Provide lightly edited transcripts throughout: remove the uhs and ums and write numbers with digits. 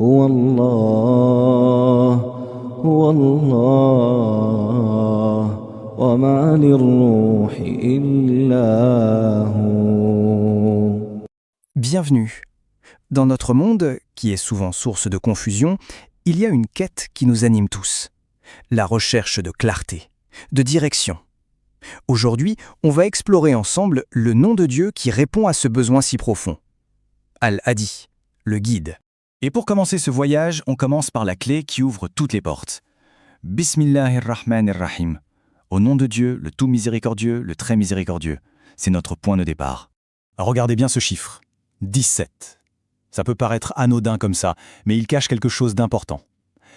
هو الله هو الله وما للروح إلا هو. Bienvenue. Dans notre monde, qui est souvent source de confusion, il y a une quête qui nous anime tous. La recherche de clarté, de direction. Aujourd'hui, on va explorer ensemble le nom de Dieu qui répond à ce besoin si profond. Al-Hadi, le guide. Et pour commencer ce voyage, on commence par la clé qui ouvre toutes les portes. Bismillahirrahmanirrahim. Au nom de Dieu, le tout miséricordieux, le très miséricordieux. C'est notre point de départ. Regardez bien ce chiffre. 17. Ça peut paraître anodin comme ça, mais il cache quelque chose d'important.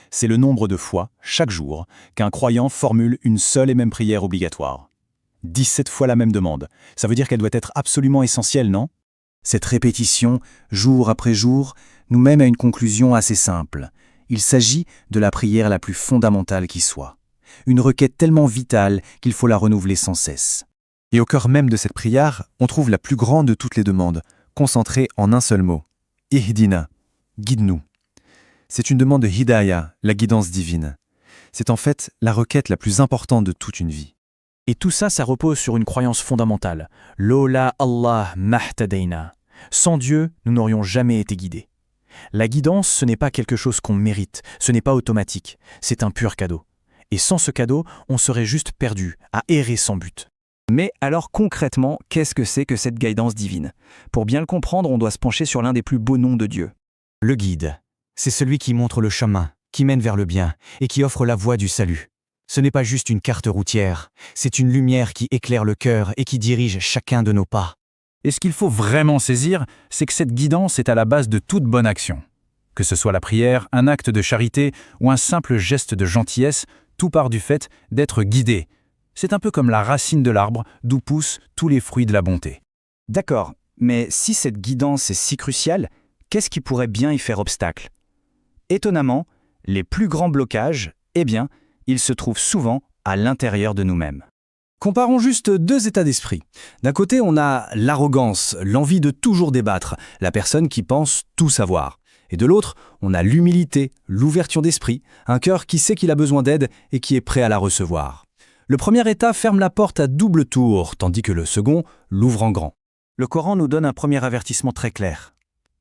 C'est le nombre de fois, chaque jour, qu'un croyant formule une seule et même prière obligatoire. 17 fois la même demande. Ça veut dire qu'elle doit être absolument essentielle, non ? Cette répétition, jour après jour, nous mène à une conclusion assez simple. Il s'agit de la prière la plus fondamentale qui soit. Une requête tellement vitale qu'il faut la renouveler sans cesse. Et au cœur même de cette prière, on trouve la plus grande de toutes les demandes, concentrée en un seul mot. Ihdina, guide-nous. C'est une demande de hidayah, la guidance divine. C'est en fait la requête la plus importante de toute une vie. Et tout ça, ça repose sur une croyance fondamentale. Lola Allah mahtadaina. Sans Dieu, nous n'aurions jamais été guidés. La guidance, ce n'est pas quelque chose qu'on mérite, ce n'est pas automatique, c'est un pur cadeau. Et sans ce cadeau, on serait juste perdu, à errer sans but. Mais alors concrètement, qu'est-ce que c'est que cette guidance divine ? Pour bien le comprendre, on doit se pencher sur l'un des plus beaux noms de Dieu. Le guide, c'est celui qui montre le chemin, qui mène vers le bien et qui offre la voie du salut. Ce n'est pas juste une carte routière, c'est une lumière qui éclaire le cœur et qui dirige chacun de nos pas. Et ce qu'il faut vraiment saisir, c'est que cette guidance est à la base de toute bonne action. Que ce soit la prière, un acte de charité ou un simple geste de gentillesse, tout part du fait d'être guidé. C'est un peu comme la racine de l'arbre d'où poussent tous les fruits de la bonté. D'accord, mais si cette guidance est si cruciale, qu'est-ce qui pourrait bien y faire obstacle ? Étonnamment, les plus grands blocages, ils se trouvent souvent à l'intérieur de nous-mêmes. Comparons juste deux états d'esprit. D'un côté, on a l'arrogance, l'envie de toujours débattre, la personne qui pense tout savoir. Et de l'autre, on a l'humilité, l'ouverture d'esprit, un cœur qui sait qu'il a besoin d'aide et qui est prêt à la recevoir. Le premier état ferme la porte à double tour, tandis que le second l'ouvre en grand. Le Coran nous donne un premier avertissement très clair.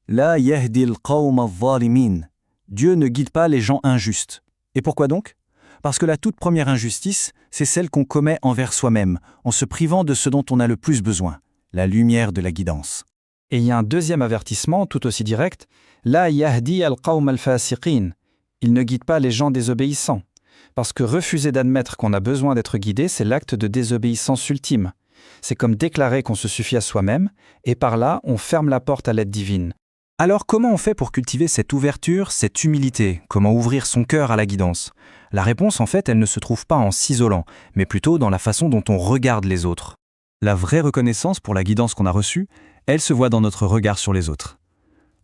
La yahdil qawm al-zalimin. Dieu ne guide pas les gens injustes. Et pourquoi donc ? Parce que la toute première injustice, c'est celle qu'on commet envers soi-même, en se privant de ce dont on a le plus besoin, la lumière de la guidance. Et il y a un deuxième avertissement, tout aussi direct, La yahdi al-qawm al-fasiqin. Il ne guide pas les gens désobéissants. Parce que refuser d'admettre qu'on a besoin d'être guidé, c'est l'acte de désobéissance ultime. C'est comme déclarer qu'on se suffit à soi-même, et par là, on ferme la porte à l'aide divine. Alors comment on fait pour cultiver cette ouverture, cette humilité ? Comment ouvrir son cœur à la guidance ? La réponse, en fait, elle ne se trouve pas en s'isolant, mais plutôt dans la façon dont on regarde les autres. La vraie reconnaissance pour la guidance qu'on a reçue, elle se voit dans notre regard sur les autres.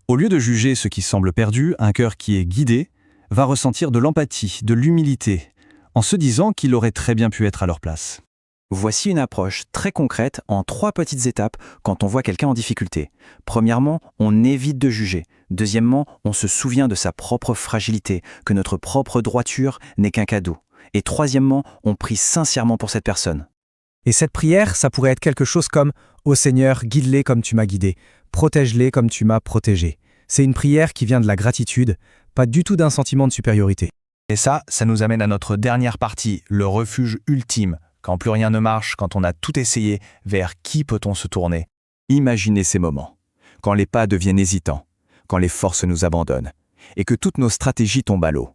Au lieu de juger ce qui semble perdu, un cœur qui est guidé va ressentir de l'empathie, de l'humilité, en se disant qu'il aurait très bien pu être à leur place. Voici une approche très concrète en 3 petites étapes quand on voit quelqu'un en difficulté. Premièrement, on évite de juger. Deuxièmement, on se souvient de sa propre fragilité, que notre propre droiture n'est qu'un cadeau. Et troisièmement, on prie sincèrement pour cette personne. Et cette prière, ça pourrait être quelque chose comme « Ô Seigneur, guide-les comme tu m'as guidé, protège-les comme tu m'as protégé ». C'est une prière qui vient de la gratitude, pas du tout d'un sentiment de supériorité. Et ça nous amène à notre dernière partie, le refuge ultime. Quand plus rien ne marche, quand on a tout essayé, vers qui peut-on se tourner ? Imaginez ces moments, quand les pas deviennent hésitants, quand les forces nous abandonnent, et que toutes nos stratégies tombent à l'eau.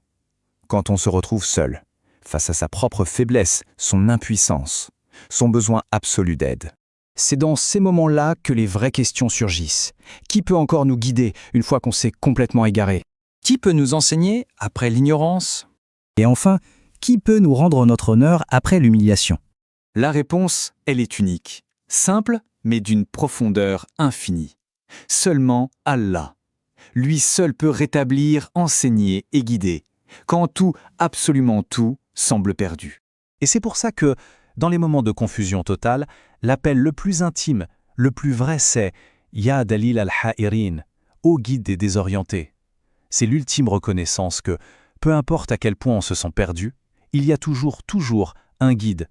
Quand on se retrouve seul, face à sa propre faiblesse, son impuissance, son besoin absolu d'aide. C'est dans ces moments-là que les vraies questions surgissent. Qui peut encore nous guider une fois qu'on s'est complètement égaré ? Qui peut nous enseigner après l'ignorance ? Et enfin, qui peut nous rendre notre honneur après l'humiliation ? La réponse, elle est unique, simple, mais d'une profondeur infinie. Seulement Allah. Lui seul peut rétablir, enseigner et guider, quand tout, absolument tout, semble perdu. Et c'est pour ça que, dans les moments de confusion totale, l'appel le plus intime, le plus vrai, c'est « Ya Dalil al-Ha'irin », ô guide des désorientés. C'est l'ultime reconnaissance que, peu importe à quel point on se sent perdu, il y a toujours un guide